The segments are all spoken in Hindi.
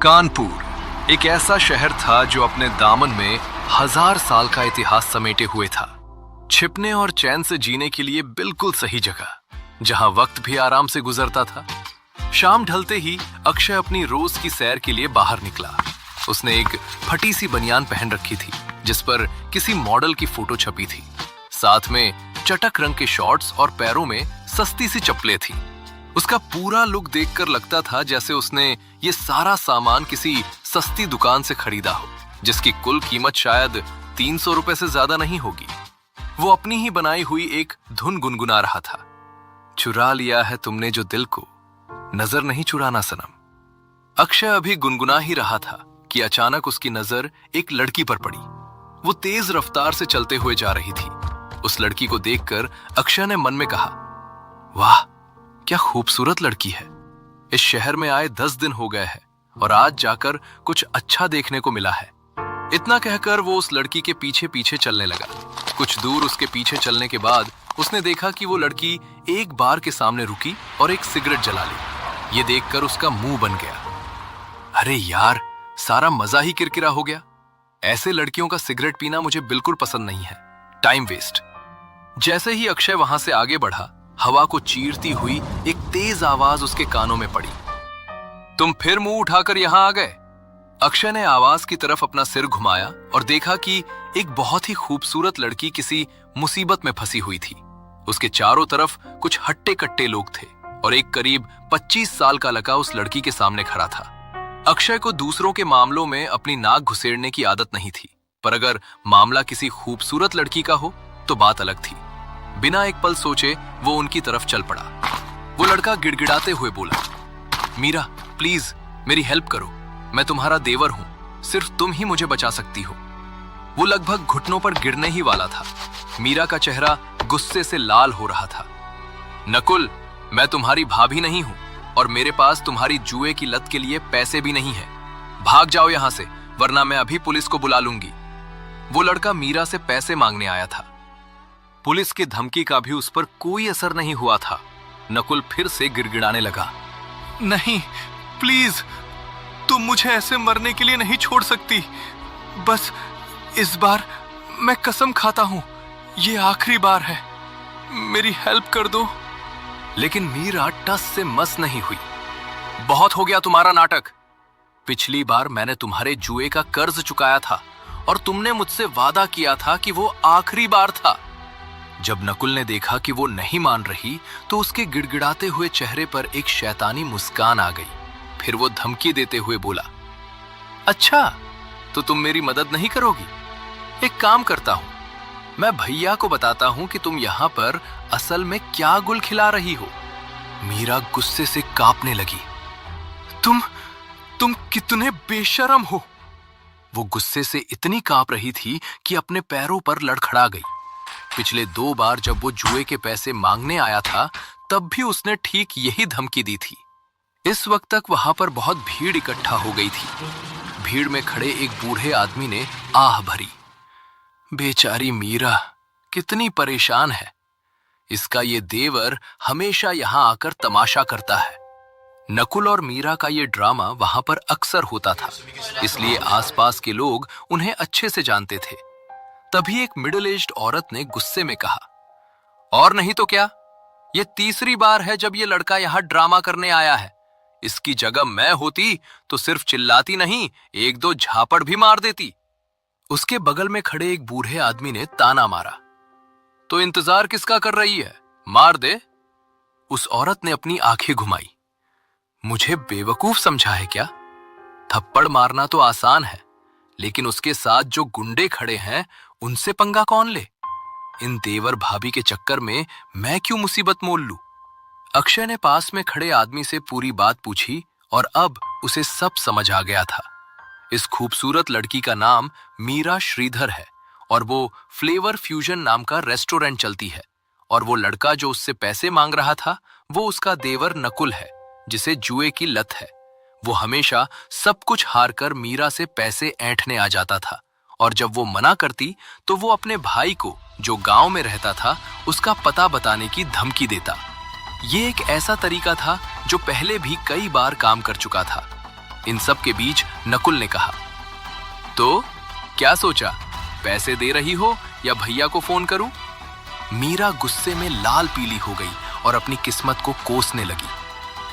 कानपुर एक ऐसा शहर था जो अपने दामन में 1000 साल का इतिहास समेटे हुए था। छिपने और चैन से जीने के लिए बिल्कुल सही जगह, जहां वक्त भी आराम से गुजरता था। शाम ढलते ही अक्षय अपनी रोज की सैर के लिए बाहर निकला। उसने एक फटी सी बनियान पहन रखी थी जिस पर किसी मॉडल की फोटो छपी थी। साथ में चटक रंग के शॉर्ट्स और पैरों में सस्ती सी चप्पलें थी। उसका पूरा लुक देखकर लगता था जैसे उसने ये सारा सामान किसी सस्ती दुकान से खरीदा हो, जिसकी कुल कीमत शायद 300 रुपए से ज्यादा नहीं होगी। वो अपनी ही बनाई हुई एक धुन गुनगुना रहा था। चुरा लिया है तुमने जो दिल को, नजर नहीं चुराना सनम। अक्षय अभी गुनगुना ही रहा था कि अचानक उसकी नजर एक लड़की पर पड़ी। वो तेज रफ्तार से चलते हुए जा रही थी। उस लड़की को देखकर अक्षय ने मन में कहा, वाह क्या खूबसूरत लड़की है। इस शहर में आए 10 दिन हो गए हैं और आज जाकर कुछ अच्छा देखने को मिला है। इतना कहकर वो उस लड़की के पीछे पीछे चलने लगा। कुछ दूर उसके पीछे चलने के बाद उसने देखा कि वो लड़की एक बार के सामने रुकी और एक सिगरेट जला ली। ये देखकर उसका मुंह बन गया। अरे यार, सारा मजा ही किरकिरा हो गया। ऐसे लड़कियों का सिगरेट पीना मुझे बिल्कुल पसंद नहीं है, टाइम वेस्ट। जैसे ही अक्षय वहां से आगे बढ़ा, हवा को चीरती हुई एक तेज आवाज उसके कानों में पड़ी। तुम फिर मुंह उठाकर यहां आ गए? अक्षय ने आवाज की तरफ अपना सिर घुमाया और देखा कि एक बहुत ही खूबसूरत लड़की किसी मुसीबत में फंसी हुई थी। उसके चारों तरफ कुछ हट्टे कट्टे लोग थे और एक करीब 25 साल का लड़का उस लड़की के सामने खड़ा था। अक्षय को दूसरों के मामलों में अपनी नाक घुसेड़ने की आदत नहीं थी, पर अगर मामला किसी खूबसूरत लड़की का हो तो बात अलग थी। बिना एक पल सोचे वो उनकी तरफ चल पड़ा। वो लड़का गिड़गिड़ाते हुए बोला, मीरा प्लीज मेरी हेल्प करो, मैं तुम्हारा देवर हूं, सिर्फ तुम ही मुझे बचा सकती हो। वो लगभग घुटनों पर गिरने ही वाला था। मीरा का चेहरा गुस्से से लाल हो रहा था। नकुल, मैं तुम्हारी भाभी नहीं हूं और मेरे पास तुम्हारी जुए की लत के लिए पैसे भी नहीं है। भाग जाओ यहां से, वरना मैं अभी पुलिस को बुला लूंगी। वो लड़का मीरा से पैसे मांगने आया था। पुलिस की धमकी का भी उस पर कोई असर नहीं हुआ था। नकुल फिर से गिड़गिड़ाने लगा, नहीं प्लीज, तुम मुझे ऐसे मरने के लिए नहीं छोड़ सकती। बस इस बार मैं कसम खाता हूं, ये आखिरी बार है, मेरी हेल्प कर दो। लेकिन मीरा टस से मस नहीं हुई। बहुत हो गया तुम्हारा नाटक। पिछली बार मैंने तुम्हारे जुए का कर्ज चुकाया था और तुमने मुझसे वादा किया था कि वो आखिरी बार था। जब नकुल ने देखा कि वो नहीं मान रही तो उसके गिड़गिड़ाते हुए चेहरे पर एक शैतानी मुस्कान आ गई। फिर वो धमकी देते हुए बोला, अच्छा तो तुम मेरी मदद नहीं करोगी? एक काम करता हूं, मैं भैया को बताता हूं कि तुम यहां पर असल में क्या गुल खिला रही हो। मीरा गुस्से से कांपने लगी। तुम कितने बेशर्म हो। वो गुस्से से इतनी कांप रही थी कि अपने पैरों पर लड़खड़ा गई। पिछले 2 बार जब वो जुए के पैसे मांगने आया था तब भी उसने ठीक यही धमकी दी थी। इस वक्त तक वहां पर बहुत भीड़ इकट्ठा हो गई थी। भीड़ में खड़े एक बूढ़े आदमी ने आह भरी, बेचारी मीरा कितनी परेशान है। इसका ये देवर हमेशा यहां आकर तमाशा करता है। नकुल और मीरा का ये ड्रामा वहां पर अक्सर होता था, इसलिए आसपास के लोग उन्हें अच्छे से जानते थे। तभी एक मिडिल एज्ड औरत ने गुस्से में कहा, और नहीं तो क्या, ये तीसरी बार है जब ये लड़का यहां ड्रामा करने आया है। इसकी जगह मैं होती तो सिर्फ चिल्लाती नहीं, 1-2 झापड़ भी मार देती। उसके बगल में खड़े एक बूढ़े आदमी ने ताना मारा, तो इंतजार किसका कर रही है, मार दे। उस औरत ने अपनी आंखें घुमाई, मुझे बेवकूफ समझा है क्या? थप्पड़ मारना तो आसान है, लेकिन उसके साथ जो गुंडे खड़े हैं उनसे पंगा कौन ले? इन देवर भाभी के चक्कर में मैं क्यों मुसीबत मोल लूं? अक्षय ने पास में खड़े आदमी से पूरी बात पूछी और अब उसे सब समझ आ गया था। इस खूबसूरत लड़की का नाम मीरा श्रीधर है और वो फ्लेवर फ्यूजन नाम का रेस्टोरेंट चलती है। और वो लड़का जो उससे पैसे मांग रहा था वो उसका देवर नकुल है, जिसे जुए की लत है। वो हमेशा सब कुछ हार कर मीरा से पैसे ऐंठने आ जाता था और जब वो मना करती तो वो अपने भाई को, जो गांव में रहता था, उसका पता बताने की धमकी देता। ये एक ऐसा तरीका था जो पहले भी कई बार काम कर चुका था। इन सब के बीच नकुल ने कहा, तो क्या सोचा, पैसे दे रही हो या भैया को फोन करूं? मीरा गुस्से में लाल पीली हो गई और अपनी किस्मत को कोसने लगी।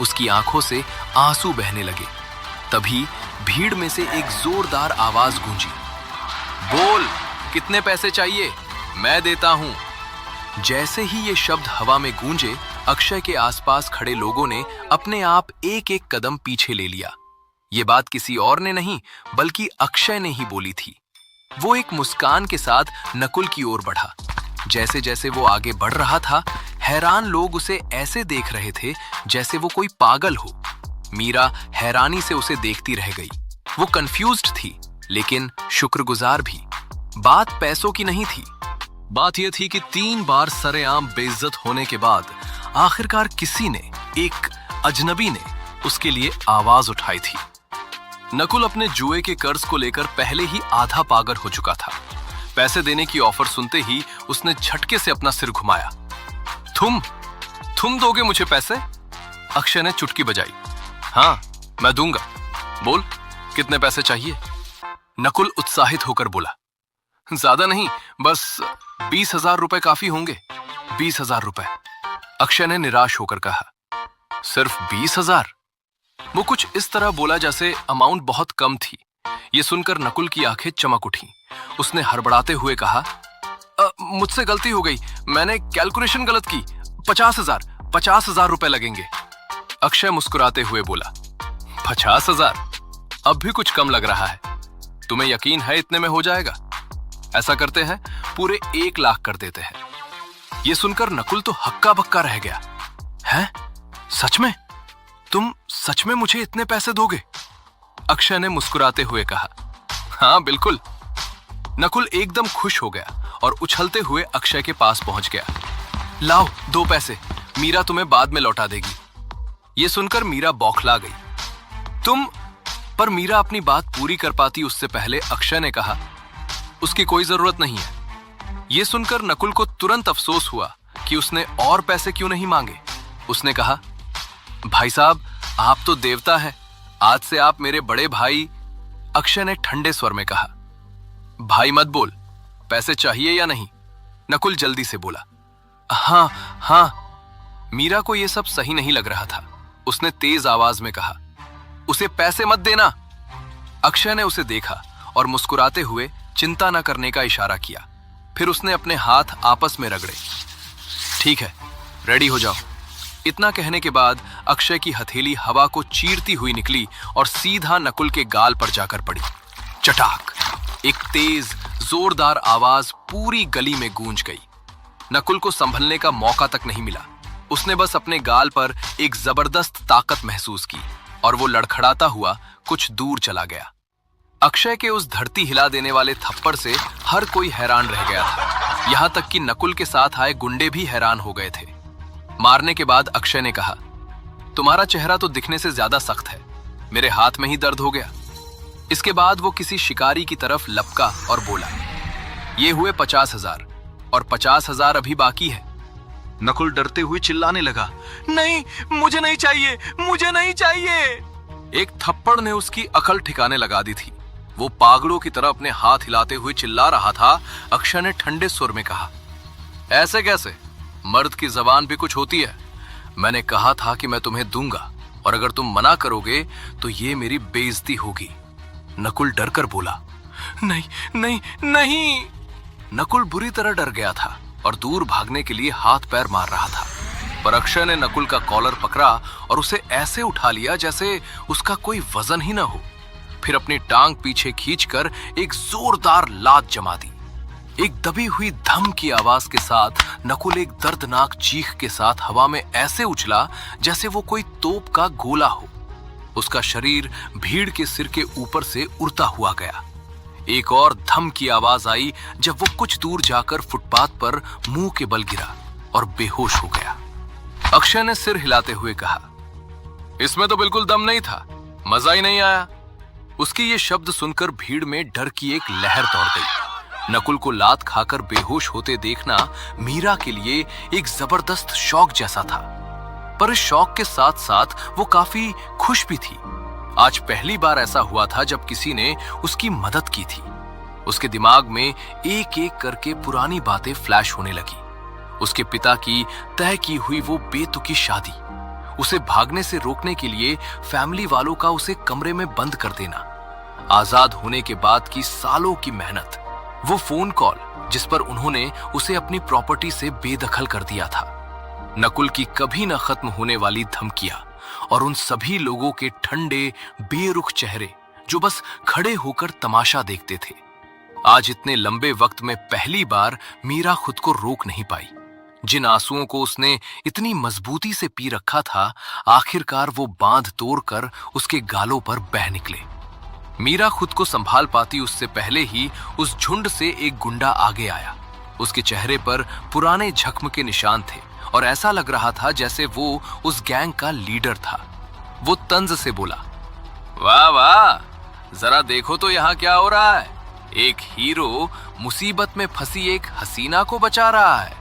उसकी आंखों से आंसू बहने लगे। तभी भीड़ में से एक जोरदार आवाज गूंजी, बोल, कितने पैसे चाहिए, मैं देता हूं। जैसे ही ये शब्द हवा में गूंजे, अक्षय के आसपास खड़े लोगों ने अपने आप एक एक कदम पीछे ले लिया। ये बात किसी और ने नहीं बल्कि अक्षय ने ही बोली थी। वो एक मुस्कान के साथ नकुल की ओर बढ़ा। जैसे जैसे वो आगे बढ़ रहा था, हैरान लोग उसे ऐसे देख रहे थे जैसे वो कोई पागल हो। मीरा हैरानी से उसे देखती रह गई। वो कंफ्यूज्ड थी लेकिन शुक्रगुजार भी। बात पैसों की नहीं थी। बात यह थी कि 3 बार सरेआम बेइज्जत होने के बाद आखिरकार किसी ने, एक अजनबी ने, उसके लिए आवाज उठाई थी। नकुल अपने जुए के कर्ज को लेकर पहले ही आधा पागल हो चुका था। पैसे देने की ऑफर सुनते ही उसने झटके से अपना सिर घुमाया। तुम दोगे मुझे पैसे? अक्षय ने चुटकी बजाई। हाँ, मैं दूंगा। बोल, कितने पैसे चाहिए? नकुल उत्साहित होकर बोला, ज्यादा नहीं, बस 20,000 रुपए काफी होंगे। 20,000 रुपए। अक्षय ने निराश होकर कहा, सिर्फ 20,000? वो कुछ इस तरह बोला जैसे अमाउंट बहुत कम थी। ये सुनकर नकुल की आंखें चमक उठी। उसने हड़बड़ाते हुए कहा, मुझसे गलती हो गई, मैंने कैलकुलेशन गलत की। 50,000 रुपए लगेंगे। अक्षय मुस्कुराते हुए बोला, 50,000? अब भी कुछ कम लग रहा है। तुम्हें यकीन है इतने में हो जाएगा? ऐसा करते हैं, पूरे 1 लाख कर देते हैं। यह सुनकर नकुल तो हक्का बक्का रह गया। हैं? सच में? तुम सच में मुझे इतने पैसे दोगे? अक्षय ने मुस्कुराते हुए कहा, हाँ बिल्कुल। नकुल एकदम खुश हो गया और उछलते हुए अक्षय के पास पहुंच गया। लाओ 2 पैसे, मीरा तुम्हें बाद में लौटा देगी। यह सुनकर मीरा बौखला गई। पर मीरा अपनी बात पूरी कर पाती उससे पहले अक्षय ने कहा, उसकी कोई जरूरत नहीं है। यह सुनकर नकुल को तुरंत अफसोस हुआ कि उसने और पैसे क्यों नहीं मांगे। उसने कहा, भाई साहब, आप तो देवता हैं, आज से आप मेरे बड़े भाई। अक्षय ने ठंडे स्वर में कहा, भाई मत बोल, पैसे चाहिए या नहीं? नकुल जल्दी से बोला, हाँ। मीरा को यह सब सही नहीं लग रहा था। उसने तेज आवाज में कहा, उसे पैसे मत देना। अक्षय ने उसे देखा और मुस्कुराते हुए चिंता न करने का इशारा किया। फिर उसने अपने हाथ आपस में रगड़े। ठीक है, रेडी हो जाओ। इतना कहने के बाद अक्षय की हथेली हवा को चीरती हुई निकली और सीधा नकुल के गाल पर जाकर पड़ी। चटाक! एक तेज जोरदार आवाज पूरी गली में गूंज गई। नकुल को संभलने का मौका तक नहीं मिला। उसने बस अपने गाल पर एक जबरदस्त ताकत महसूस की और वो लड़खड़ाता हुआ कुछ दूर चला गया। अक्षय के उस धरती हिला देने वाले थप्पड़ से हर कोई हैरान रह गया था। यहां तक कि नकुल के साथ आए गुंडे भी हैरान हो गए थे। मारने के बाद अक्षय ने कहा, तुम्हारा चेहरा तो दिखने से ज्यादा सख्त है, मेरे हाथ में ही दर्द हो गया। इसके बाद वो किसी शिकारी की तरफ लपका और बोला, ये हुए 50,000 और 50,000 अभी बाकी है। नकुल डरते हुए चिल्लाने लगा, नहीं, मुझे नहीं चाहिए, मुझे नहीं चाहिए। एक थप्पड़ ने उसकी अकल ठिकाने लगा दी थी। वो पागलों की तरह अपने हाथ हिलाते हुए चिल्ला रहा था। अक्षय ने ठंडे सुर में कहा, ऐसे कैसे? मर्द की जबान भी कुछ होती है। मैंने कहा था कि मैं तुम्हें दूंगा और अगर तुम मना करोगे तो ये मेरी बेइज्जती होगी। नकुल डर कर बोला, नहीं नहीं नहीं। नकुल बुरी तरह डर गया था और दूर भागने के लिए हाथ पैर मार रहा था, पर अक्षय ने नकुल का कॉलर पकड़ा और उसे ऐसे उठा लिया जैसे उसका कोई वजन ही न हो। फिर अपनी टांग पीछे खींचकर एक जोरदार लात जमा दी। एक दबी हुई धम की आवाज के साथ नकुल एक दर्दनाक चीख के साथ हवा में ऐसे उछला जैसे वो कोई तोप का गोला हो। उसका शरीर भीड़ के सिर के ऊपर से उड़ता हुआ गया। एक और धम की आवाज आई जब वो कुछ दूर जाकर फुटपाथ पर मुंह के बल गिरा और बेहोश हो गया। अक्षय ने सिर हिलाते हुए कहा, इसमें तो बिल्कुल दम नहीं था, मजा ही नहीं आया। उसकी ये शब्द सुनकर भीड़ में डर की एक लहर दौड़ गई। नकुल को लात खाकर बेहोश होते देखना मीरा के लिए एक जबरदस्त शौक जैसा था, पर इस शौक के साथ साथ वो काफी खुश भी थी। आज पहली बार ऐसा हुआ था जब किसी ने उसकी मदद की थी। उसके दिमाग में एक एक करके पुरानी बातें फ्लैश होने लगी। उसके पिता की तय की हुई वो बेतुकी शादी, उसे भागने से रोकने के लिए फैमिली वालों का उसे कमरे में बंद कर देना, आजाद होने के बाद की सालों की मेहनत, वो फोन कॉल जिस पर उन्होंने उसे अपनी प्रॉपर्टी से बेदखल कर दिया था, नकुल की कभी न खत्म होने वाली धमकियां और उन सभी लोगों के ठंडे बेरुख चेहरे जो बस खड़े होकर तमाशा देखते थे। आज इतने लंबे वक्त में पहली बार मीरा खुद को रोक नहीं पाई। जिन आंसुओं को उसने इतनी मजबूती से पी रखा था, आखिरकार वो बांध तोड़कर उसके गालों पर बह निकले। मीरा खुद को संभाल पाती उससे पहले ही उस झुंड से एक गुंडा आगे आया। उसके चेहरे पर पुराने जख्म के निशान थे और ऐसा लग रहा था जैसे वो उस गैंग का लीडर था। वो तंज से बोला, वाह वाह, जरा देखो तो यहाँ क्या हो रहा है। एक हीरो मुसीबत में फंसी एक हसीना को बचा रहा है।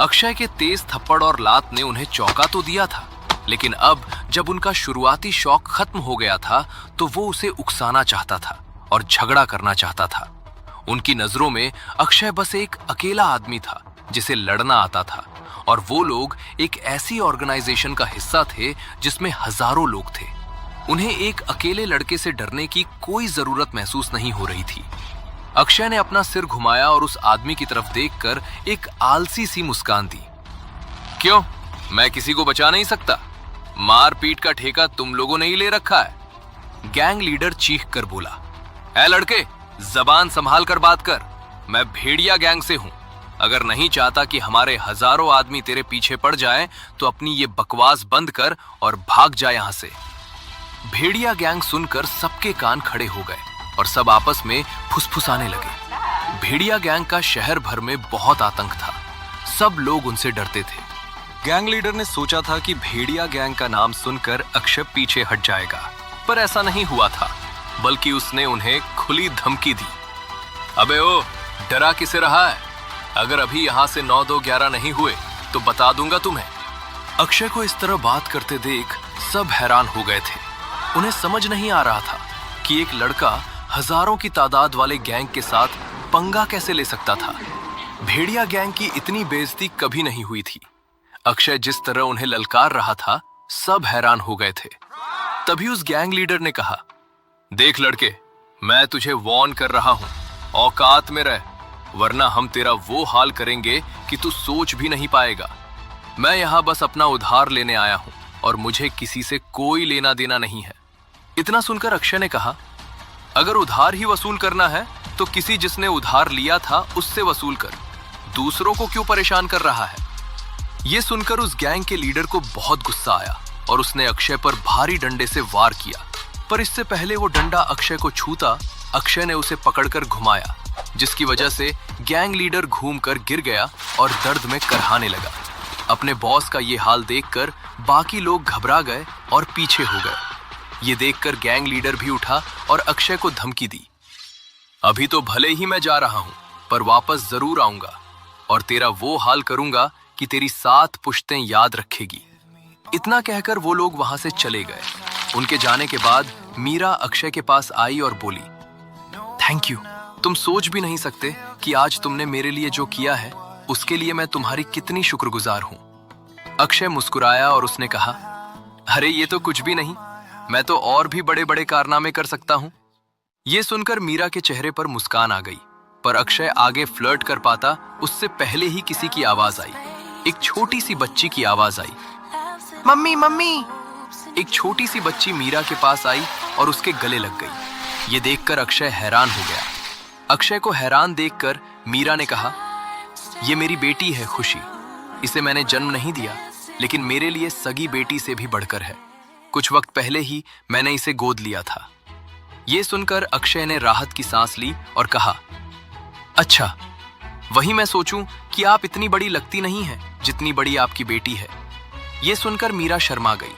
अक्षय के तेज थप्पड़ और लात ने उन्हें चौंका तो दिया था, लेकिन अब जब उनका शुरुआती शौक खत्म हो गया था तो वो उसे उकसाना चाहता था और झगड़ा करना चाहता था। उनकी नजरों में अक्षय बस एक अकेला आदमी था जिसे लड़ना आता था, और वो लोग एक ऐसी ऑर्गेनाइजेशन का हिस्सा थे जिसमें हजारों लोग थे। उन्हें एक अकेले लड़के से डरने की कोई जरूरत महसूस नहीं हो रही थी। अक्षय ने अपना सिर घुमाया और उस आदमी की तरफ देखकर एक आलसी सी मुस्कान दी। क्यों, मैं किसी को बचा नहीं सकता? मारपीट का ठेका तुम लोगों ने ही ले रखा है। गैंग लीडर चीख कर बोला, ऐ लड़के, जबान संभाल कर बात कर। मैं भेड़िया गैंग से हूं। अगर नहीं चाहता कि हमारे हजारों आदमी तेरे पीछे पड़ जाएं, तो अपनी ये बकवास बंद कर और भाग जा यहां से। भेड़िया गैंग सुनकर सबके कान खड़े हो गए और सब आपस में फुसफुसाने लगे। भेड़िया गैंग का शहर भर में बहुत आतंक था। सब लोग उनसे डरते थे। गैंग लीडर ने सोचा था कि भेड़िया गैंग का नाम सुनकर अक्षय पीछे हट जाएगा, पर ऐसा नहीं हुआ था, बल्कि उसने उन्हें खुली धमकी दी। अबे ओ, डरा किसे रहा है? अगर अभी यहां से 9-2-11 नहीं हुए तो बता दूंगा तुम्हें। अक्षय को इस तरह बात करते देख सब हैरान हो गए थे। उन्हें समझ नहीं आ रहा था कि एक लड़का हजारों की तादाद वाले गैंग के साथ पंगा कैसे ले सकता था। भेड़िया गैंग की इतनी बेइज्जती कभी नहीं हुई थी। अक्षय जिस तरह उन्हें ललकार रहा था, सब हैरान हो गए थे। तभी उस गैंग लीडर ने कहा, देख लड़के, मैं तुझे वार्न कर रहा हूं, औकात में रह, वरना हम तेरा वो हाल करेंगे कि तू सोच भी नहीं पाएगा। मैं यहां बस अपना उधार लेने आया हूं और मुझे किसी से कोई लेना देना नहीं है। इतना सुनकर अक्षय ने कहा, अगर उधार ही वसूल करना है तो किसी जिसने उधार लिया था उससे वसूल कर, दूसरों को क्यों परेशान कर रहा है। यह सुनकर उस गैंग के लीडर को बहुत गुस्सा आया और उसने अक्षय पर भारी डंडे से वार किया, पर इससे पहले वो डंडा अक्षय को छूता, अक्षय ने उसे पकड़कर घुमाया, जिसकी वजह से गैंग लीडर घूमकर गिर गया और दर्द में करहाने लगा। अपने बॉस का ये हाल देखकर बाकी लोग घबरा गए और पीछे हो गए। ये देखकर गैंग लीडर भी उठा और अक्षय को धमकी दी, अभी तो भले ही मैं जा रहा हूं, पर वापस जरूर आऊंगा और तेरा वो हाल करूंगा कि तेरी 7 पुश्तें याद रखेगी। इतना कहकर वो लोग वहां से चले गए। उनके जाने के बाद मीरा अक्षय के पास आई और बोली, थैंक यू, तुम सोच भी नहीं सकते कि आज तुमने मेरे लिए जो किया है उसके लिए मैं तुम्हारी कितनी शुक्रगुजार हूं। अक्षय मुस्कुराया और उसने कहा, अरे ये तो कुछ भी नहीं, मैं तो और भी बड़े बड़े कारनामे कर सकता हूं। ये सुनकर मीरा के चेहरे पर मुस्कान आ गई, पर अक्षय आगे फ्लर्ट कर पाता उससे पहले ही किसी की आवाज आई। एक छोटी सी बच्ची की आवाज आई, मम्मी मम्मी। एक छोटी सी बच्ची मीरा के पास आई और उसके गले लग गई। ये देखकर अक्षय हैरान हो गया। अक्षय को हैरान देखकर मीरा ने कहा, ये मेरी बेटी है खुशी। इसे मैंने जन्म नहीं दिया, लेकिन मेरे लिए सगी बेटी से भी बढ़कर है। कुछ वक्त पहले ही मैंने इसे गोद लिया था। ये सुनकर अक्षय ने राहत की सांस ली और कहा, अच्छा, वही मैं सोचूं कि आप इतनी बड़ी लगती नहीं हैं जितनी बड़ी आपकी बेटी है। ये सुनकर मीरा शर्मा गई।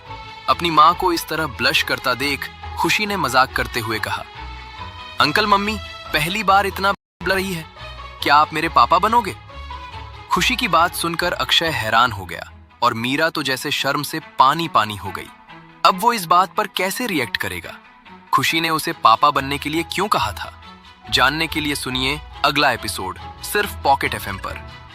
अपनी माँ को इस तरह ब्लश करता देख खुशी ने मजाक करते हुए कहा, अंकल मम्मी पहली बार इतना बोल रही है, क्या आप मेरे पापा बनोगे? खुशी की बात सुनकर अक्षय हैरान हो गया और मीरा तो जैसे शर्म से पानी पानी हो गई। अब वो इस बात पर कैसे रिएक्ट करेगा? खुशी ने उसे पापा बनने के लिए क्यों कहा था? जानने के लिए सुनिए अगला एपिसोड सिर्फ पॉकेट एफएम पर।